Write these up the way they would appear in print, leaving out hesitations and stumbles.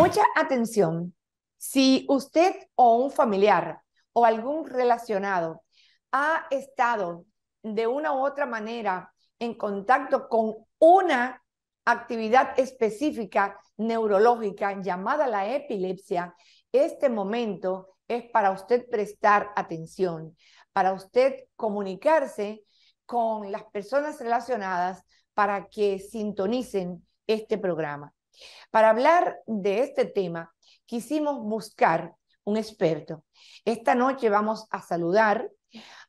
Mucha atención. Si usted o un familiar o algún relacionado ha estado de una u otra manera en contacto con una actividad específica neurológica llamada la epilepsia, este momento es para usted prestar atención, para usted comunicarse con las personas relacionadas para que sintonicen este programa. Para hablar de este tema, quisimos buscar un experto. Esta noche vamos a saludar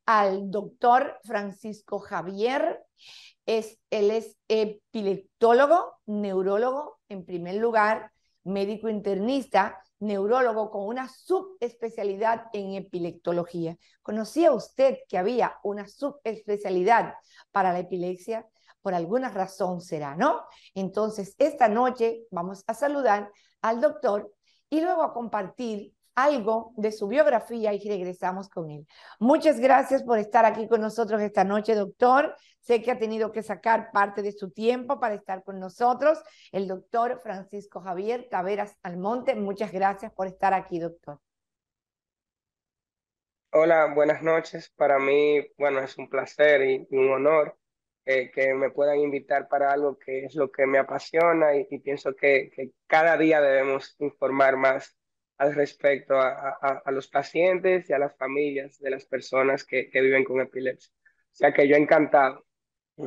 al doctor Francisco Javier. Él es epileptólogo, neurólogo, en primer lugar, médico internista, neurólogo con una subespecialidad en epileptología. ¿Conocía usted que había una subespecialidad para la epilepsia? Por alguna razón será, ¿no? Entonces, esta noche vamos a saludar al doctor y luego a compartir algo de su biografía y regresamos con él. Muchas gracias por estar aquí con nosotros esta noche, doctor. Sé que ha tenido que sacar parte de su tiempo para estar con nosotros. El doctor Francisco Javier Taveras Almonte, muchas gracias por estar aquí, doctor. Hola, buenas noches. Para mí, bueno, es un placer y un honor que me puedan invitar para algo que es lo que me apasiona y pienso que cada día debemos informar más al respecto a los pacientes y a las familias de las personas que viven con epilepsia. O sea que yo encantado.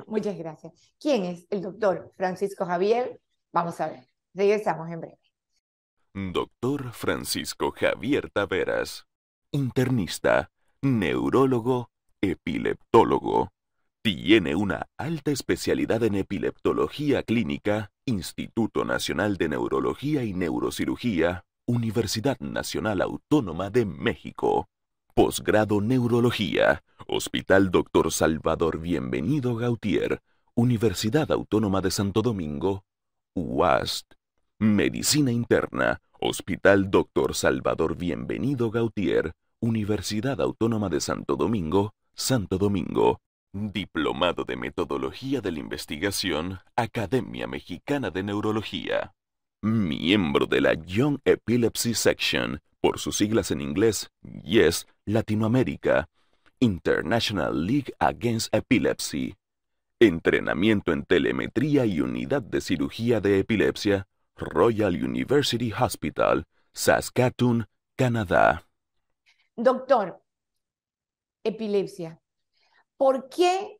Muchas gracias. ¿Quién es el doctor Francisco Javier? Vamos a ver. Regresamos en breve. Doctor Francisco Javier Taveras, internista, neurólogo, epileptólogo. Tiene una alta especialidad en epileptología clínica, Instituto Nacional de Neurología y Neurocirugía, Universidad Nacional Autónoma de México. Posgrado Neurología, Hospital Dr. Salvador Bienvenido Gautier, Universidad Autónoma de Santo Domingo, UAST. Medicina Interna, Hospital Dr. Salvador Bienvenido Gautier, Universidad Autónoma de Santo Domingo, Santo Domingo. Diplomado de Metodología de la Investigación, Academia Mexicana de Neurología. Miembro de la Young Epilepsy Section, por sus siglas en inglés, YES, Latinoamérica. International League Against Epilepsy. Entrenamiento en telemetría y unidad de cirugía de epilepsia, Royal University Hospital, Saskatoon, Canadá. Doctor, epilepsia. ¿Por qué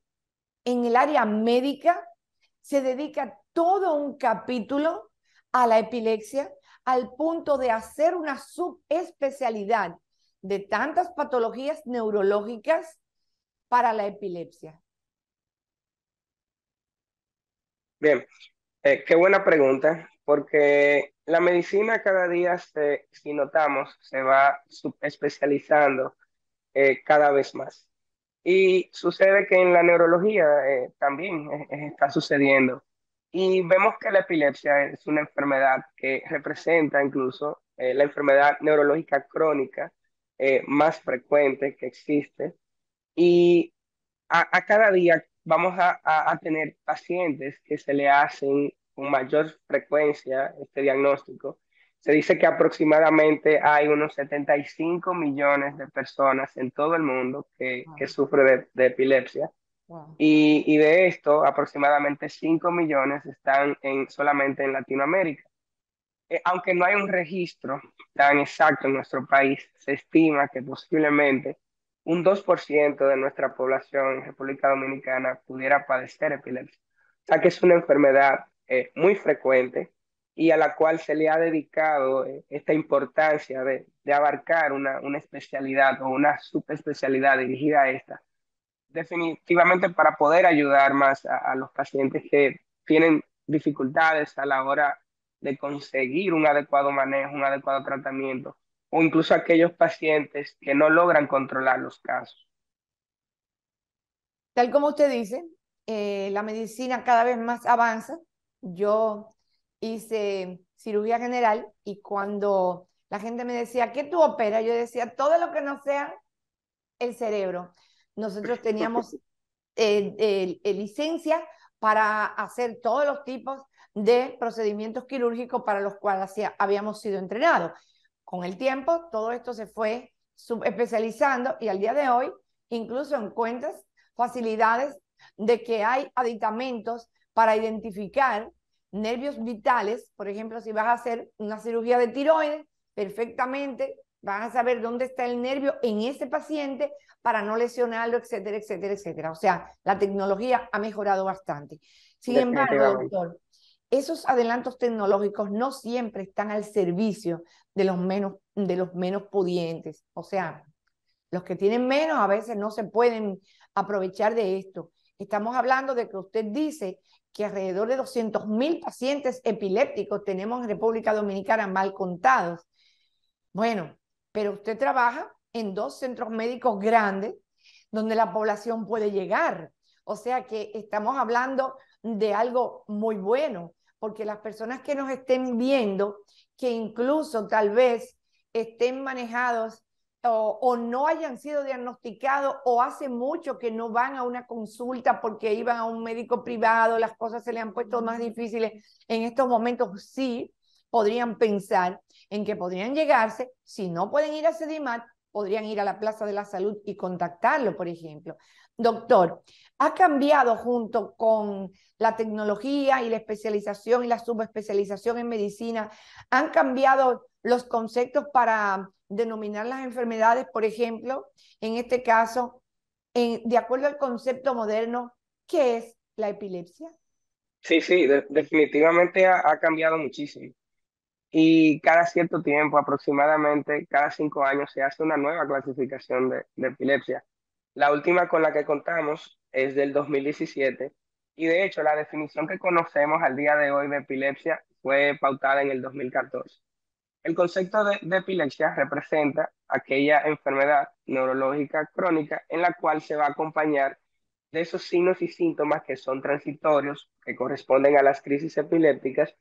en el área médica se dedica todo un capítulo a la epilepsia al punto de hacer una subespecialidad de tantas patologías neurológicas para la epilepsia? Bien, qué buena pregunta, porque la medicina cada día, si notamos, se va subespecializando cada vez más. Y sucede que en la neurología también está sucediendo. Y vemos que la epilepsia es una enfermedad que representa incluso la enfermedad neurológica crónica más frecuente que existe. Y a cada día vamos a tener pacientes que se le hacen con mayor frecuencia este diagnóstico. Se dice que aproximadamente hay unos 75 millones de personas en todo el mundo que Wow, sufren de epilepsia. wow. Y de esto, aproximadamente 5 millones están solamente en Latinoamérica. Aunque no hay un registro tan exacto en nuestro país, se estima que posiblemente un 2% de nuestra población en República Dominicana pudiera padecer epilepsia. O sea que es una enfermedad muy frecuente y a la cual se le ha dedicado esta importancia de abarcar una especialidad o una subespecialidad dirigida a esta, definitivamente para poder ayudar más a los pacientes que tienen dificultades a la hora de conseguir un adecuado manejo, un adecuado tratamiento, o incluso aquellos pacientes que no logran controlar los casos. Tal como usted dice, la medicina cada vez más avanza. Yo hice cirugía general y cuando la gente me decía, ¿qué tú operas? Yo decía, todo lo que no sea el cerebro. Nosotros teníamos licencia para hacer todos los tipos de procedimientos quirúrgicos para los cuales habíamos sido entrenados. Con el tiempo, todo esto se fue subespecializando y al día de hoy incluso encuentras facilidades de que hay aditamentos para identificar nervios vitales. Por ejemplo, si vas a hacer una cirugía de tiroides, perfectamente vas a saber dónde está el nervio en ese paciente para no lesionarlo, etcétera, etcétera, etcétera. O sea, la tecnología ha mejorado bastante. Sin embargo, Definitivamente. doctor, esos adelantos tecnológicos no siempre están al servicio de los menos pudientes. O sea, los que tienen menos a veces no se pueden aprovechar de esto. Estamos hablando de que usted dice que alrededor de 200.000 pacientes epilépticos tenemos en República Dominicana mal contados. Bueno, pero usted trabaja en 2 centros médicos grandes donde la población puede llegar. O sea que estamos hablando de algo muy bueno, porque las personas que nos estén viendo, que incluso tal vez estén manejados o no hayan sido diagnosticados o hace mucho que no van a una consulta porque iban a un médico privado, las cosas se le han puesto más difíciles, en estos momentos sí podrían pensar en que podrían llegarse, si no pueden ir a Sedimat, podrían ir a la Plaza de la Salud y contactarlo, por ejemplo. Doctor, ¿ha cambiado junto con la tecnología y la especialización y la subespecialización en medicina? ¿Han cambiado los conceptos para denominar las enfermedades, por ejemplo, en este caso, de acuerdo al concepto moderno, qué es la epilepsia? Sí, sí, definitivamente ha cambiado muchísimo. Y cada cierto tiempo, aproximadamente cada 5 años, se hace una nueva clasificación de epilepsia. La última con la que contamos es del 2017 y de hecho la definición que conocemos al día de hoy de epilepsia fue pautada en el 2014. El concepto de epilepsia representa aquella enfermedad neurológica crónica en la cual se va a acompañar de esos signos y síntomas que son transitorios, que corresponden a las crisis epilépticas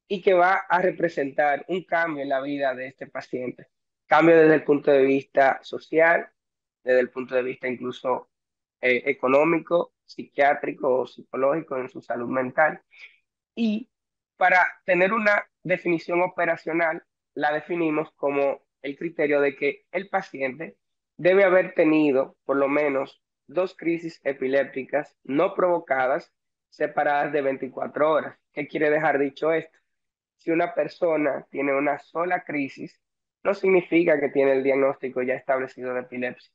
y que va a representar un cambio en la vida de este paciente. Cambio desde el punto de vista social, desde el punto de vista incluso económico, psiquiátrico o psicológico en su salud mental. Y para tener una definición operacional, la definimos como el criterio de que el paciente debe haber tenido por lo menos 2 crisis epilépticas no provocadas separadas de 24 horas. ¿Qué quiere dejar dicho esto? Si una persona tiene una sola crisis, no significa que tiene el diagnóstico ya establecido de epilepsia.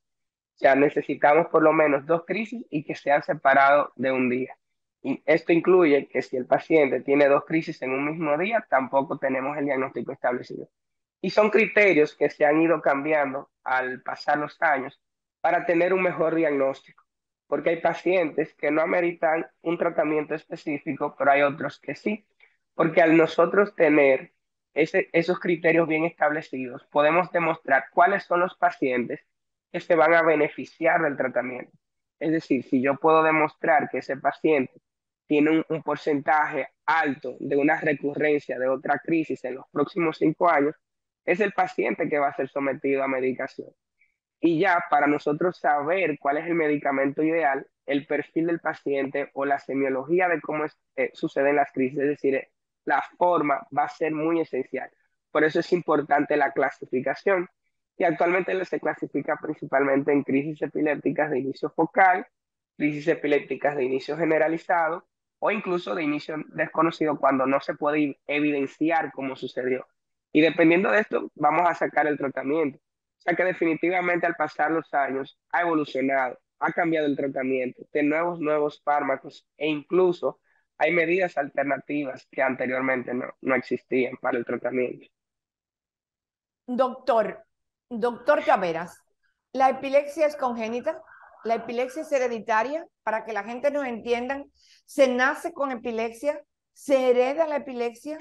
O sea, necesitamos por lo menos 2 crisis y que sean separados de un día. Y esto incluye que si el paciente tiene 2 crisis en un mismo día, tampoco tenemos el diagnóstico establecido. Y son criterios que se han ido cambiando al pasar los años para tener un mejor diagnóstico. Porque hay pacientes que no ameritan un tratamiento específico, pero hay otros que sí. Porque al nosotros tener esos criterios bien establecidos, podemos demostrar cuáles son los pacientes que se van a beneficiar del tratamiento. Es decir, si yo puedo demostrar que ese paciente tiene un porcentaje alto de una recurrencia de otra crisis en los próximos 5 años, es el paciente que va a ser sometido a medicación. Y ya para nosotros saber cuál es el medicamento ideal, el perfil del paciente o la semiología de cómo suceden las crisis, es decir, la forma va a ser muy esencial. Por eso es importante la clasificación, y actualmente se clasifica principalmente en crisis epilépticas de inicio focal, crisis epilépticas de inicio generalizado o incluso de inicio desconocido cuando no se puede evidenciar cómo sucedió. Y dependiendo de esto, vamos a sacar el tratamiento. O sea que definitivamente al pasar los años ha evolucionado, ha cambiado el tratamiento, de nuevos fármacos e incluso hay medidas alternativas que anteriormente no existían para el tratamiento. Doctor, doctor Taveras, ¿la epilepsia es congénita? ¿La epilepsia es hereditaria? Para que la gente nos entienda, ¿se nace con epilepsia? ¿Se hereda la epilepsia?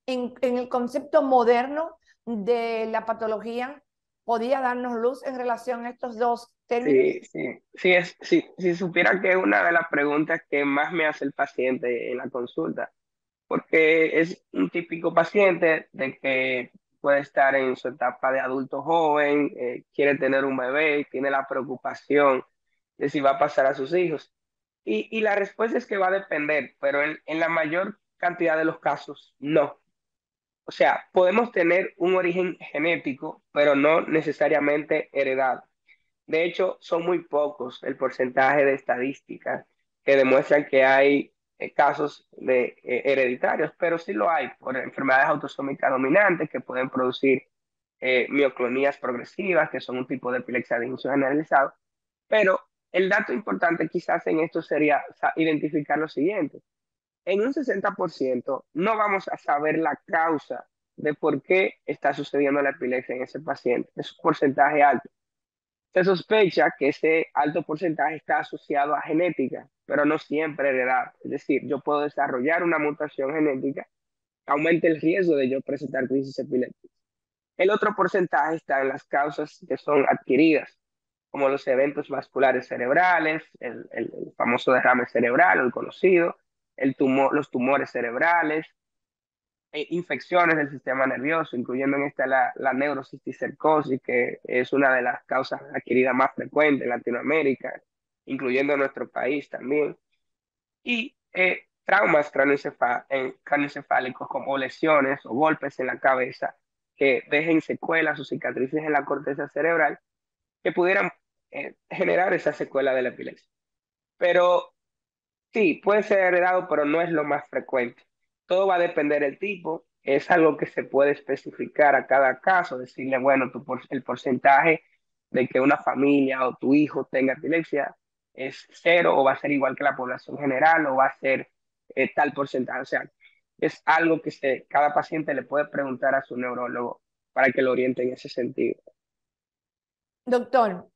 En el concepto moderno de la patología, ¿podría darnos luz en relación a estos dos términos? Sí, sí, sí, si supiera que es una de las preguntas que más me hace el paciente en la consulta, porque es un típico paciente de que puede estar en su etapa de adulto joven, quiere tener un bebé, tiene la preocupación de si va a pasar a sus hijos. Y la respuesta es que va a depender, pero en la mayor cantidad de los casos, no. O sea, podemos tener un origen genético, pero no necesariamente heredado. De hecho, son muy pocos el porcentaje de estadísticas que demuestran que hay casos hereditarios, pero sí lo hay por enfermedades autosómicas dominantes que pueden producir mioclonías progresivas, que son un tipo de epilepsia de inicio generalizado. Pero el dato importante quizás en esto sería identificar lo siguiente. En un 60% no vamos a saber la causa de por qué está sucediendo la epilepsia en ese paciente. Es un porcentaje alto. Se sospecha que ese alto porcentaje está asociado a genética, pero no siempre heredad. Es decir, yo puedo desarrollar una mutación genética que aumente el riesgo de yo presentar crisis epiléptica. El otro porcentaje está en las causas que son adquiridas, como los eventos vasculares cerebrales, el famoso derrame cerebral, el conocido, los tumores cerebrales, infecciones del sistema nervioso, incluyendo en esta la neurocisticercosis, que es una de las causas adquiridas más frecuentes en Latinoamérica, incluyendo en nuestro país también, y traumas cranioencefálicos como lesiones o golpes en la cabeza que dejen secuelas o cicatrices en la corteza cerebral que pudieran generar esa secuela de la epilepsia. Pero sí, puede ser heredado, pero no es lo más frecuente. Todo va a depender del tipo. Es algo que se puede especificar a cada caso, decirle, bueno, el porcentaje de que una familia o tu hijo tenga epilepsia es cero o va a ser igual que la población general o va a ser tal porcentaje. O sea, es algo que cada paciente le puede preguntar a su neurólogo para que lo oriente en ese sentido. Doctor,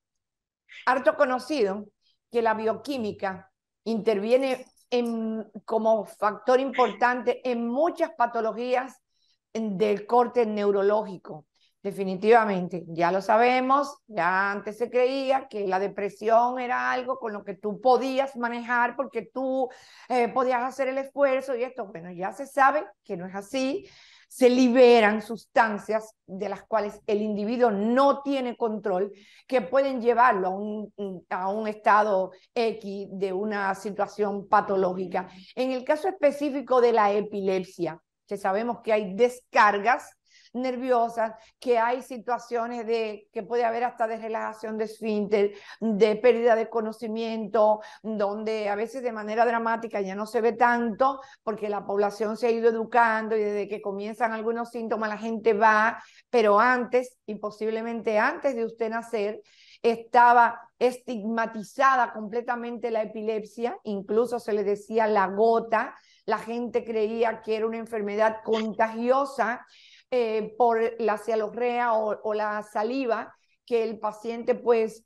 harto conocido que la bioquímica interviene como factor importante en muchas patologías del corte neurológico. Definitivamente, ya lo sabemos, ya antes se creía que la depresión era algo con lo que tú podías manejar porque tú podías hacer el esfuerzo y esto, bueno, ya se sabe que no es así. Se liberan sustancias de las cuales el individuo no tiene control, que pueden llevarlo a un estado X de una situación patológica. En el caso específico de la epilepsia, que sabemos que hay descargas nerviosas, que hay situaciones que puede haber hasta de relajación de esfínter, de pérdida de conocimiento, donde a veces de manera dramática ya no se ve tanto porque la población se ha ido educando y desde que comienzan algunos síntomas la gente va, pero antes y posiblemente antes de usted nacer estaba estigmatizada completamente la epilepsia, incluso se le decía la gota, la gente creía que era una enfermedad contagiosa por la cialorrea o la saliva que el paciente pues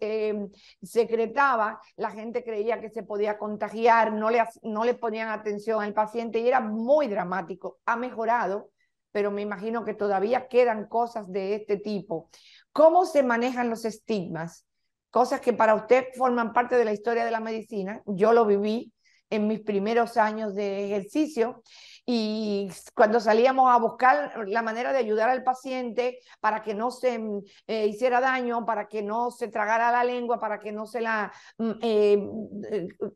secretaba, la gente creía que se podía contagiar, no le ponían atención al paciente y era muy dramático. Ha mejorado, pero me imagino que todavía quedan cosas de este tipo. ¿Cómo se manejan los estigmas? Cosas que para usted forman parte de la historia de la medicina. Yo lo viví en mis primeros años de ejercicio y cuando salíamos a buscar la manera de ayudar al paciente para que no se hiciera daño, para que no se tragara la lengua, para que no se la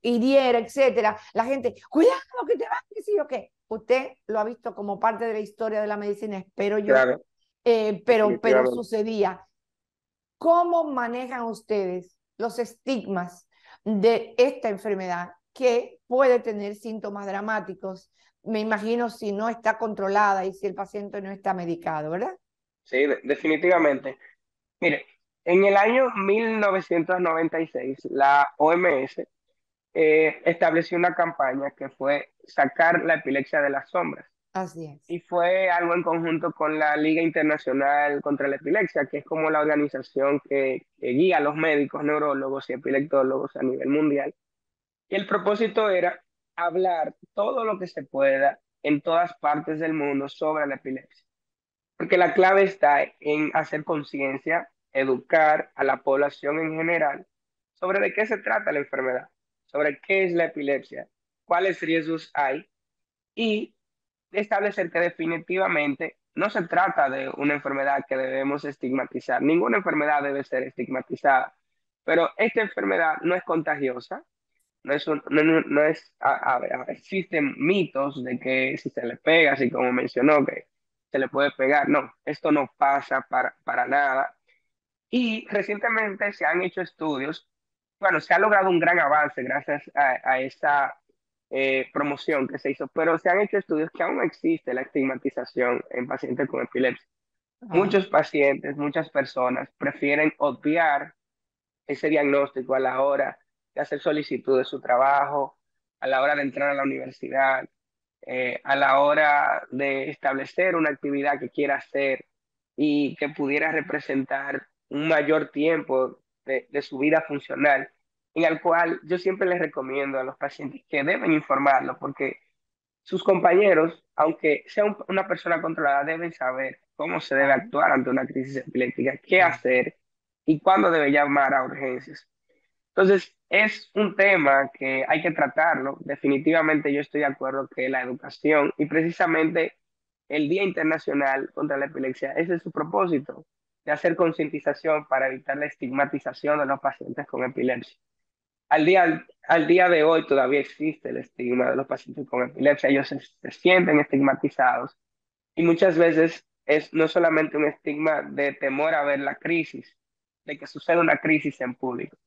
hiriera, etcétera, la gente, cuidado que te vas, que sí o qué. Usted lo ha visto como parte de la historia de la medicina, espero yo, Claro, pero definitivamente. sucedía. ¿Cómo manejan ustedes los estigmas de esta enfermedad que puede tener síntomas dramáticos? Me imagino si no está controlada y si el paciente no está medicado, ¿verdad? Sí, definitivamente. Mire, en el año 1996, la OMS estableció una campaña que fue sacar la epilepsia de las sombras. Así es. Y fue algo en conjunto con la Liga Internacional contra la Epilepsia, que es como la organización que guía a los médicos, neurólogos y epileptólogos a nivel mundial. Y el propósito era hablar todo lo que se pueda en todas partes del mundo sobre la epilepsia. Porque la clave está en hacer conciencia, educar a la población en general sobre de qué se trata la enfermedad, sobre qué es la epilepsia, cuáles riesgos hay y establecer que definitivamente no se trata de una enfermedad que debemos estigmatizar. Ninguna enfermedad debe ser estigmatizada, pero esta enfermedad no es contagiosa, No es no es, existen mitos de que si se le pega, así como mencionó, que se le puede pegar. No, esto no pasa para nada. Y recientemente se han hecho estudios, bueno, se ha logrado un gran avance gracias a esta promoción que se hizo, pero se han hecho estudios que aún existe la estigmatización en pacientes con epilepsia. Ah, Muchos pacientes, muchas personas prefieren obviar ese diagnóstico a la hora de hacer solicitud de su trabajo, a la hora de entrar a la universidad, a la hora de establecer una actividad que quiera hacer y que pudiera representar un mayor tiempo de su vida funcional, en el cual yo siempre les recomiendo a los pacientes que deben informarlo, porque sus compañeros, aunque sea una persona controlada, deben saber cómo se debe ah, actuar ante una crisis epiléptica, qué ah. hacer y cuándo debe llamar a urgencias. Entonces, es un tema que hay que tratarlo. Definitivamente yo estoy de acuerdo que la educación y precisamente el Día Internacional contra la Epilepsia, ese es su propósito, de hacer concientización para evitar la estigmatización de los pacientes con epilepsia. Al día de hoy todavía existe el estigma de los pacientes con epilepsia, ellos se sienten estigmatizados y muchas veces es no solamente un estigma de temor a ver la crisis, de que suceda una crisis en público,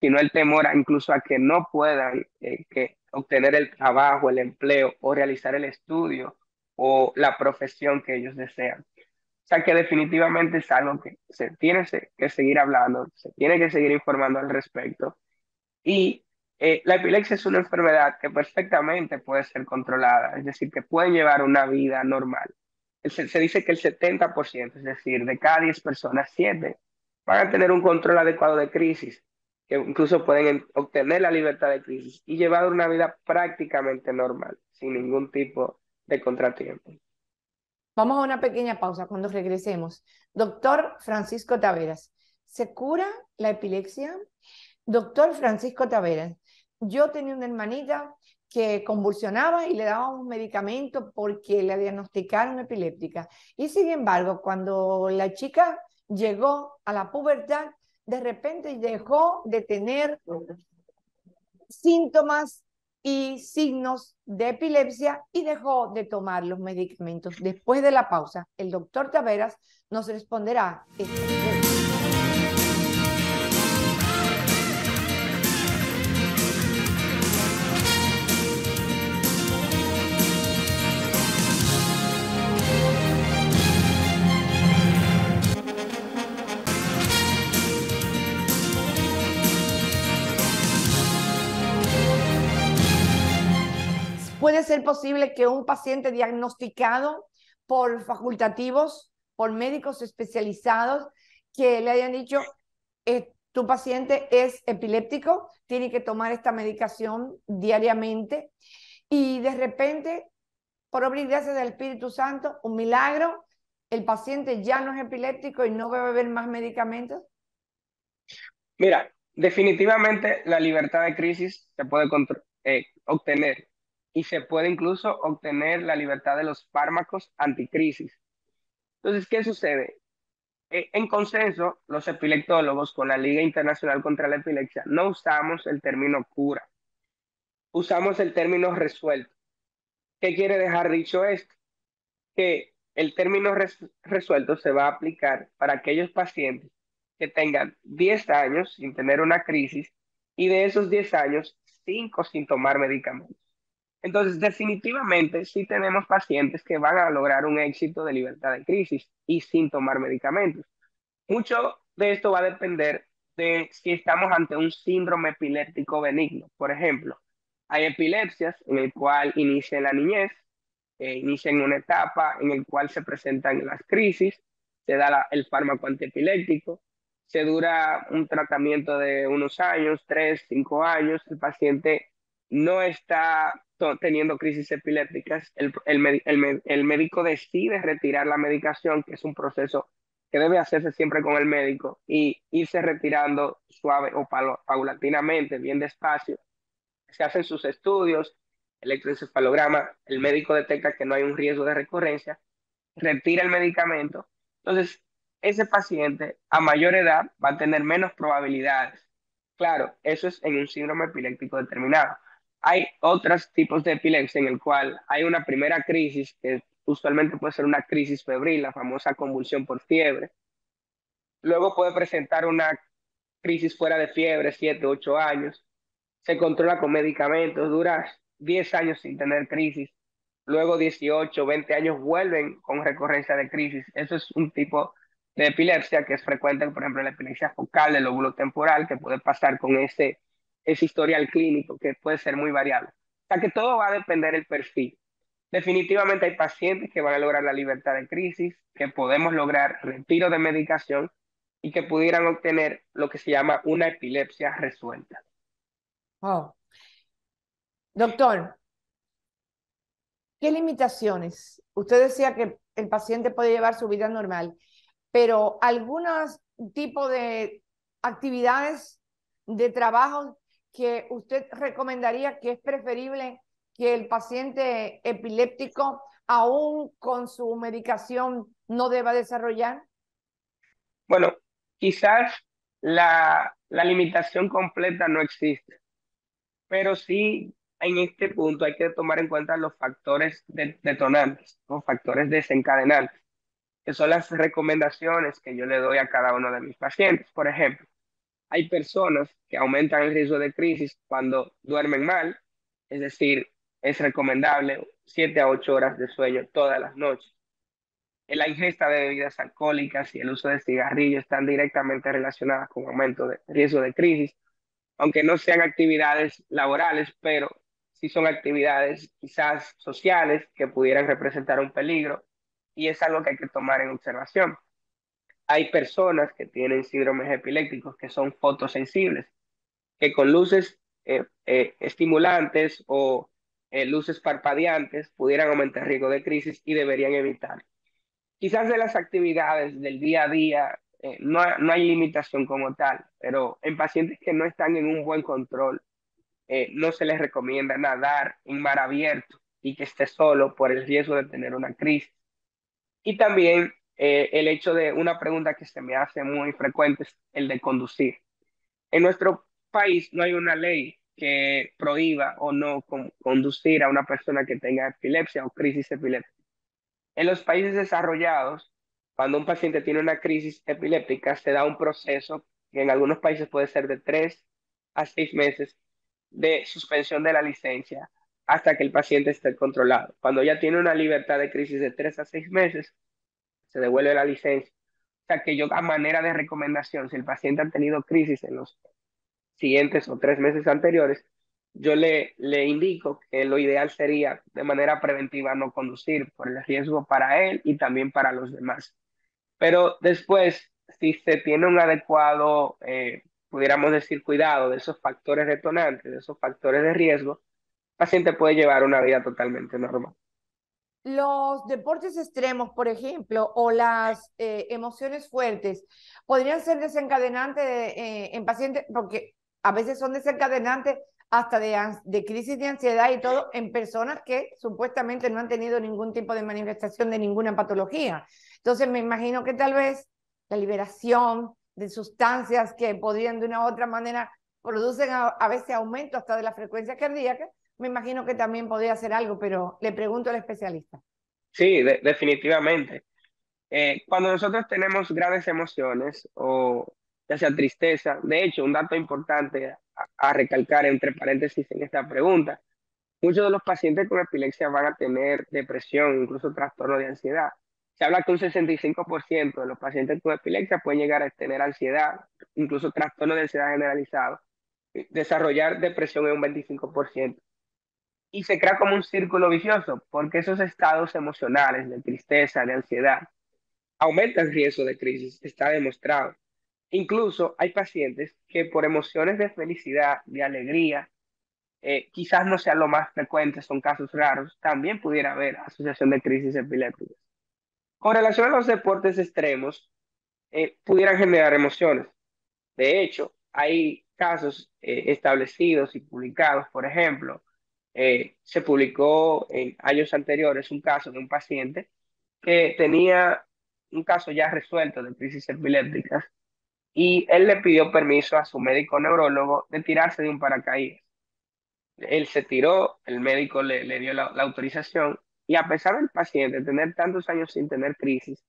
sino el temor incluso a que no puedan obtener el trabajo, el empleo o realizar el estudio o la profesión que ellos desean. O sea que definitivamente es algo que se tiene que seguir hablando, se tiene que seguir informando al respecto y la epilepsia es una enfermedad que perfectamente puede ser controlada, es decir, que pueden llevar una vida normal. Se dice que el 70%, es decir, de cada 10 personas, 7 van a tener un control adecuado de crisis, que incluso pueden obtener la libertad de crisis y llevar una vida prácticamente normal, sin ningún tipo de contratiempo. Vamos a una pequeña pausa cuando regresemos. Doctor Francisco Taveras, ¿se cura la epilepsia? Doctor Francisco Taveras, yo tenía una hermanita que convulsionaba y le dábamos medicamentos porque le diagnosticaron epiléptica. Y sin embargo, cuando la chica llegó a la pubertad, de repente dejó de tener síntomas y signos de epilepsia y dejó de tomar los medicamentos. Después de la pausa, el doctor Taveras nos responderá esta pregunta. Puede ser posible que un paciente diagnosticado por facultativos, por médicos especializados, que le hayan dicho, tu paciente es epiléptico, tiene que tomar esta medicación diariamente, y de repente, por obra y gracia del Espíritu Santo, un milagro, el paciente ya no es epiléptico y no va a beber más medicamentos. Mira, definitivamente la libertad de crisis se puede obtener y se puede incluso obtener la libertad de los fármacos anticrisis. Entonces, ¿qué sucede? En consenso, los epileptólogos con la Liga Internacional contra la Epilepsia no usamos el término cura, usamos el término resuelto. ¿Qué quiere dejar dicho esto? Que el término resuelto se va a aplicar para aquellos pacientes que tengan 10 años sin tener una crisis y de esos 10 años, 5 sin tomar medicamentos. Entonces, definitivamente, sí tenemos pacientes que van a lograr un éxito de libertad de crisis y sin tomar medicamentos. Mucho de esto va a depender de si estamos ante un síndrome epiléptico benigno. Por ejemplo, hay epilepsias en el cual inicia en la niñez, inicia en una etapa en el cual se presentan las crisis, se da el fármaco antiepiléptico, se dura un tratamiento de unos años, 3, 5 años, el paciente no está teniendo crisis epilépticas, el médico decide retirar la medicación, que es un proceso que debe hacerse siempre con el médico y irse retirando suave o paulatinamente, bien despacio. Se hacen sus estudios, electroencefalograma, el médico detecta que no hay un riesgo de recurrencia, retira el medicamento. Entonces, ese paciente a mayor edad va a tener menos probabilidades Claro, eso es en un síndrome epiléptico determinado. Hay otros tipos de epilepsia en el cual hay una primera crisis, que usualmente puede ser una crisis febril, la famosa convulsión por fiebre. Luego puede presentar una crisis fuera de fiebre, 7, 8 años. Se controla con medicamentos, dura 10 años sin tener crisis. Luego 18, 20 años vuelven con recurrencia de crisis. Eso es un tipo de epilepsia que es frecuente, por ejemplo, la epilepsia focal del lóbulo temporal, que puede pasar con ese historial clínico que puede ser muy variable. O sea que todo va a depender del perfil. Definitivamente hay pacientes que van a lograr la libertad de crisis, que podemos lograr retiro de medicación y que pudieran obtener lo que se llama una epilepsia resuelta. Oh. Doctor, ¿qué limitaciones? Usted decía que el paciente puede llevar su vida normal, pero algunos tipos de actividades de trabajo que usted recomendaría que es preferible que el paciente epiléptico, aún con su medicación, no deba desarrollar. Bueno, quizás la limitación completa no existe, pero sí en este punto hay que tomar en cuenta los factores detonantes, los factores desencadenantes, que son las recomendaciones que yo le doy a cada uno de mis pacientes. Por ejemplo, hay personas que aumentan el riesgo de crisis cuando duermen mal, es decir, es recomendable 7 a 8 horas de sueño todas las noches. La ingesta de bebidas alcohólicas y el uso de cigarrillos están directamente relacionadas con aumento de riesgo de crisis, aunque no sean actividades laborales, pero sí son actividades quizás sociales que pudieran representar un peligro y es algo que hay que tomar en observación. Hay personas que tienen síndromes epilépticos que son fotosensibles, que con luces estimulantes o luces parpadeantes pudieran aumentar el riesgo de crisis y deberían evitar. Quizás de las actividades del día a día no hay limitación como tal, pero en pacientes que no están en un buen control, no se les recomienda nadar en mar abierto y que esté solo por el riesgo de tener una crisis. Y también el hecho de una pregunta que se me hace muy frecuente es el de conducir. En nuestro país no hay una ley que prohíba o no conducir a una persona que tenga epilepsia o crisis epiléptica. En los países desarrollados, cuando un paciente tiene una crisis epiléptica, se da un proceso que en algunos países puede ser de 3 a 6 meses de suspensión de la licencia hasta que el paciente esté controlado. Cuando ya tiene una libertad de crisis de 3 a 6 meses, se devuelve la licencia. O sea que yo, a manera de recomendación, si el paciente ha tenido crisis en los siguientes o 3 meses anteriores, yo le indico que lo ideal sería de manera preventiva no conducir por el riesgo para él y también para los demás. Pero después, si se tiene un adecuado, pudiéramos decir, cuidado de esos factores detonantes, de esos factores de riesgo, el paciente puede llevar una vida totalmente normal. Los deportes extremos, por ejemplo, o las emociones fuertes, podrían ser desencadenantes en pacientes, porque a veces son desencadenantes hasta de crisis de ansiedad y todo en personas que supuestamente no han tenido ningún tipo de manifestación de ninguna patología. Entonces me imagino que tal vez la liberación de sustancias que podrían de una u otra manera producen a veces aumento hasta de la frecuencia cardíaca, me imagino que también podría hacer algo, pero le pregunto al especialista. Sí, definitivamente. Cuando nosotros tenemos grandes emociones o ya sea tristeza, de hecho, un dato importante a recalcar entre paréntesis en esta pregunta, muchos de los pacientes con epilepsia van a tener depresión, incluso trastorno de ansiedad. Se habla que un 65% de los pacientes con epilepsia pueden llegar a tener ansiedad, incluso trastorno de ansiedad generalizado. Desarrollar depresión es un 25%. Y se crea como un círculo vicioso, porque esos estados emocionales de tristeza, de ansiedad, aumentan el riesgo de crisis, está demostrado. Incluso hay pacientes que por emociones de felicidad, de alegría, quizás no sea lo más frecuente, son casos raros, también pudiera haber asociación de crisis epilépticas. Con relación a los deportes extremos, pudieran generar emociones. De hecho, hay casos establecidos y publicados, por ejemplo, se publicó en años anteriores un caso de un paciente que tenía un caso ya resuelto de crisis epilépticas y él le pidió permiso a su médico neurólogo de tirarse de un paracaídas. Él se tiró, el médico le dio la autorización y a pesar del paciente tener tantos años sin tener crisis,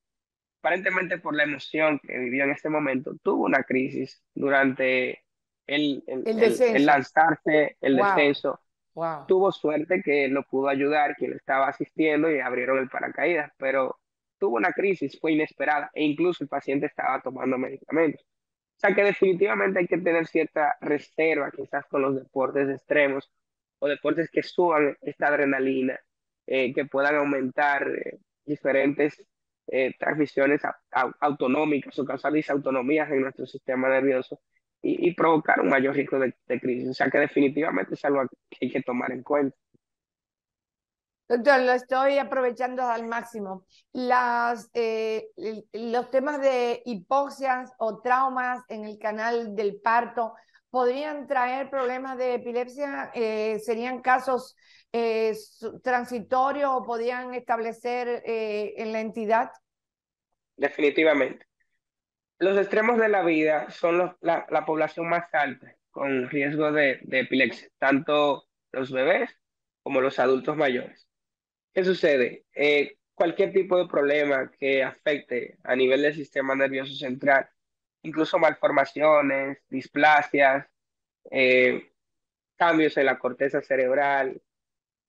aparentemente por la emoción que vivió en ese momento, tuvo una crisis durante El el descenso. lanzarse, el Wow, descenso. wow. Tuvo suerte que lo pudo ayudar quien le estaba asistiendo y abrieron el paracaídas, pero tuvo una crisis, fue inesperada e incluso el paciente estaba tomando medicamentos. O sea que definitivamente hay que tener cierta reserva quizás con los deportes extremos o deportes que suban esta adrenalina, que puedan aumentar diferentes transmisiones autonómicas o causar disautonomías en nuestro sistema nervioso y provocar un mayor riesgo de crisis. O sea que definitivamente es algo que hay que tomar en cuenta. Doctor, lo estoy aprovechando al máximo. Los temas de hipoxias o traumas en el canal del parto podrían traer problemas de epilepsia. ¿Serían casos transitorios o podrían establecer en la entidad? Definitivamente. Los extremos de la vida son la población más alta con riesgo de epilepsia, tanto los bebés como los adultos mayores. ¿Qué sucede? Cualquier tipo de problema que afecte a nivel del sistema nervioso central, incluso malformaciones, displasias, eh, cambios en la corteza cerebral,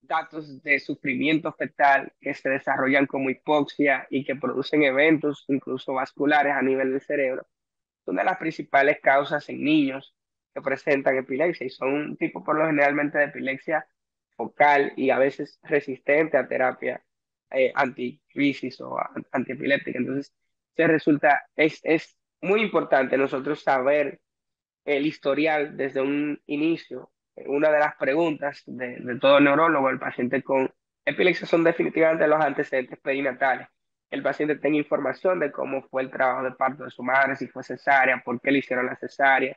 datos de sufrimiento fetal que se desarrollan como hipoxia y que producen eventos incluso vasculares a nivel del cerebro, son de las principales causas en niños que presentan epilepsia y son un tipo por lo generalmente de epilepsia focal y a veces resistente a terapia anticrisis o antiepiléptica. Entonces, es muy importante nosotros saber el historial desde un inicio. Una de las preguntas de todo neurólogo, el paciente con epilepsia, son definitivamente los antecedentes perinatales. El paciente tenga información de cómo fue el trabajo de parto de su madre, si fue cesárea, por qué le hicieron la cesárea,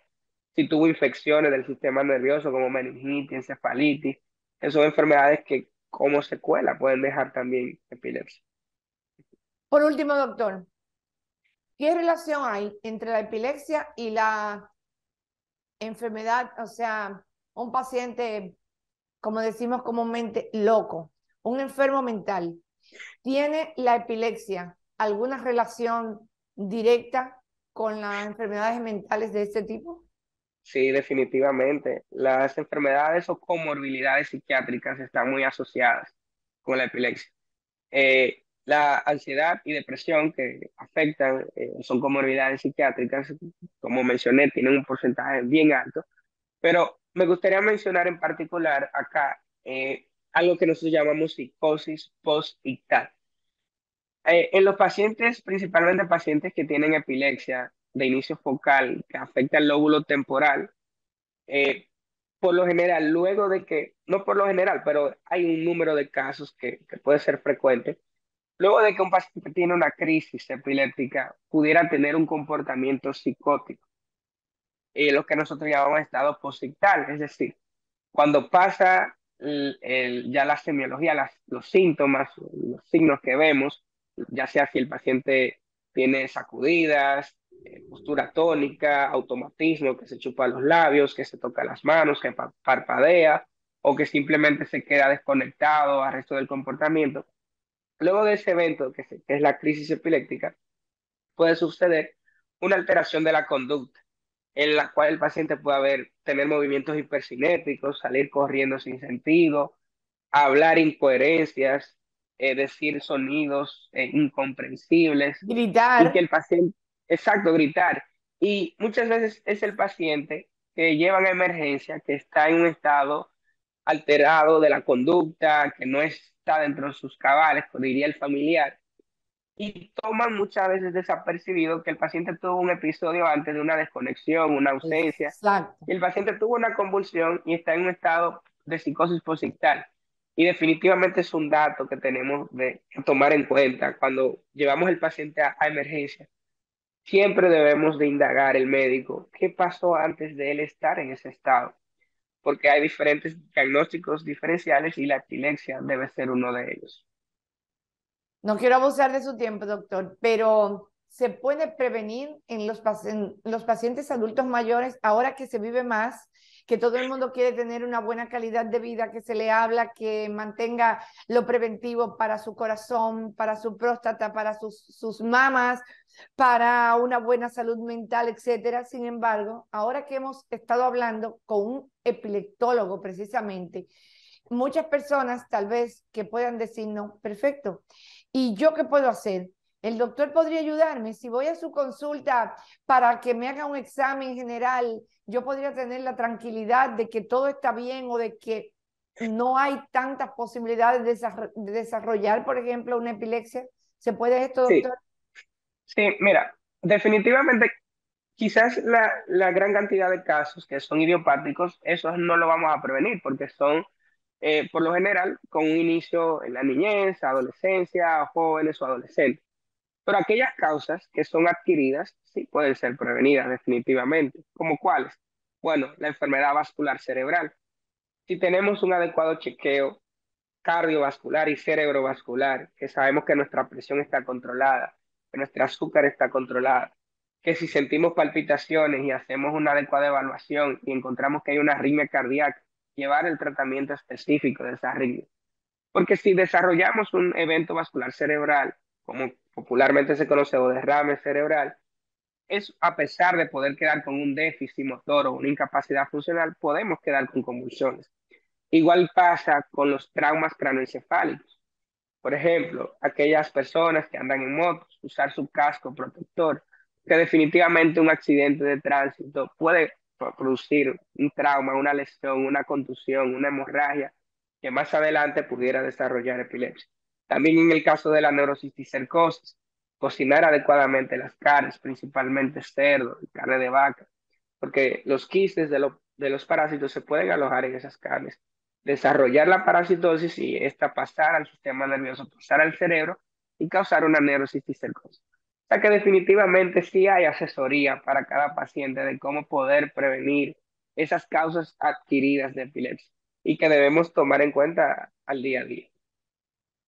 si tuvo infecciones del sistema nervioso como meningitis, encefalitis. Esas son enfermedades que como secuela pueden dejar también epilepsia. Por último, doctor, ¿qué relación hay entre la epilepsia y la enfermedad? O sea, un paciente, como decimos comúnmente, loco, un enfermo mental. ¿Tiene la epilepsia alguna relación directa con las enfermedades mentales de este tipo? Sí, definitivamente. Las enfermedades o comorbilidades psiquiátricas están muy asociadas con la epilepsia. La ansiedad y depresión que afectan, son comorbilidades psiquiátricas, como mencioné, tienen un porcentaje bien alto, pero me gustaría mencionar en particular acá algo que nosotros llamamos psicosis postictal. En los pacientes, principalmente pacientes que tienen epilepsia de inicio focal, que afecta el lóbulo temporal, eh, por lo general, luego de que, no por lo general, pero hay un número de casos que puede ser frecuente, luego de que un paciente tiene una crisis epiléptica, pudiera tener un comportamiento psicótico, lo que nosotros llamamos estado posictal, es decir, cuando pasa ya la semiología, los síntomas, los signos que vemos, ya sea si el paciente tiene sacudidas, postura tónica, automatismo, que se chupa los labios, que se toca las manos, que parpadea, o que simplemente se queda desconectado al resto del comportamiento. Luego de ese evento, que es la crisis epiléptica, puede suceder una alteración de la conducta, en la cual el paciente puede tener movimientos hipercinéticos, salir corriendo sin sentido, hablar incoherencias, decir sonidos incomprensibles, y que Gritar. el paciente, exacto, gritar. Y muchas veces es el paciente que llevan a emergencia, que está en un estado alterado de la conducta, que no está dentro de sus cabales, como diría el familiar, y toman muchas veces desapercibido que el paciente tuvo un episodio antes de una desconexión, una ausencia, Exacto. y el paciente tuvo una convulsión y está en un estado de psicosis posictal. Y definitivamente es un dato que tenemos de tomar en cuenta cuando llevamos el paciente a emergencia. Siempre debemos de indagar el médico qué pasó antes de él estar en ese estado, porque hay diferentes diagnósticos diferenciales y la epilepsia debe ser uno de ellos. No quiero abusar de su tiempo, doctor, pero se puede prevenir en los pacientes adultos mayores, ahora que se vive más, que todo el mundo quiere tener una buena calidad de vida, que se le habla, que mantenga lo preventivo para su corazón, para su próstata, para sus mamas, para una buena salud mental, etcétera? Sin embargo, ahora que hemos estado hablando con un epileptólogo precisamente, muchas personas tal vez que puedan decir, no, perfecto, ¿y yo qué puedo hacer? El doctor podría ayudarme. Si voy a su consulta para que me haga un examen general, yo podría tener la tranquilidad de que todo está bien o de que no hay tantas posibilidades de desarrollar, por ejemplo, una epilepsia. ¿Se puede esto, Sí, doctor? sí, mira, definitivamente quizás la gran cantidad de casos que son idiopáticos, esos no lo vamos a prevenir porque son, por lo general, con un inicio en la niñez, adolescencia, jóvenes o adolescentes. Pero aquellas causas que son adquiridas, sí pueden ser prevenidas definitivamente. ¿Como cuáles? Bueno, la enfermedad vascular cerebral. Si tenemos un adecuado chequeo cardiovascular y cerebrovascular, que sabemos que nuestra presión está controlada, que nuestro azúcar está controlada, que si sentimos palpitaciones y hacemos una adecuada evaluación y encontramos que hay una arritmia cardíaca, llevar el tratamiento específico de esa arritmia. Porque si desarrollamos un evento vascular cerebral, como popularmente se conoce, o derrame cerebral, es a pesar de poder quedar con un déficit motor o una incapacidad funcional, podemos quedar con convulsiones. Igual pasa con los traumas craneoencefálicos. Por ejemplo, aquellas personas que andan en motos, usar su casco protector, que definitivamente un accidente de tránsito puede producir un trauma, una lesión, una contusión, una hemorragia, que más adelante pudiera desarrollar epilepsia. También en el caso de la neurocisticercosis, cocinar adecuadamente las carnes, principalmente cerdo y carne de vaca, porque los quistes de los parásitos se pueden alojar en esas carnes, desarrollar la parasitosis y esta pasar al sistema nervioso, pasar al cerebro y causar una neurocisticercosis. O sea que definitivamente sí hay asesoría para cada paciente de cómo poder prevenir esas causas adquiridas de epilepsia y que debemos tomar en cuenta al día a día.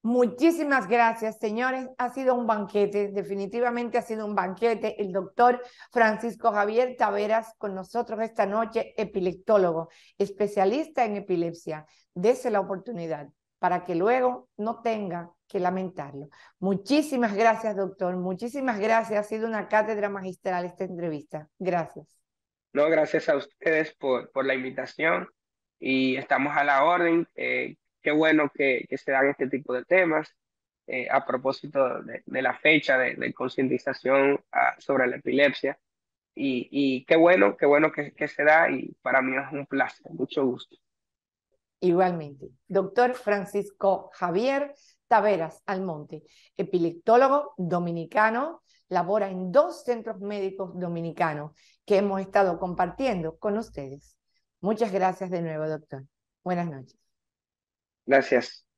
Muchísimas gracias, señores. Ha sido un banquete, definitivamente ha sido un banquete. El doctor Francisco Javier Taveras con nosotros esta noche, epileptólogo, especialista en epilepsia. Dese la oportunidad para que luego no tenga que lamentarlo. Muchísimas gracias, doctor. Muchísimas gracias. Ha sido una cátedra magistral esta entrevista. Gracias. No, gracias a ustedes por la invitación y estamos a la orden. Qué bueno que se dan este tipo de temas a propósito de la fecha de concientización sobre la epilepsia. Y qué bueno que se da y para mí es un placer, mucho gusto. Igualmente, doctor Francisco Javier Taveras Almonte, epileptólogo dominicano, labora en 2 centros médicos dominicanos que hemos estado compartiendo con ustedes. Muchas gracias de nuevo, doctor. Buenas noches. Gracias.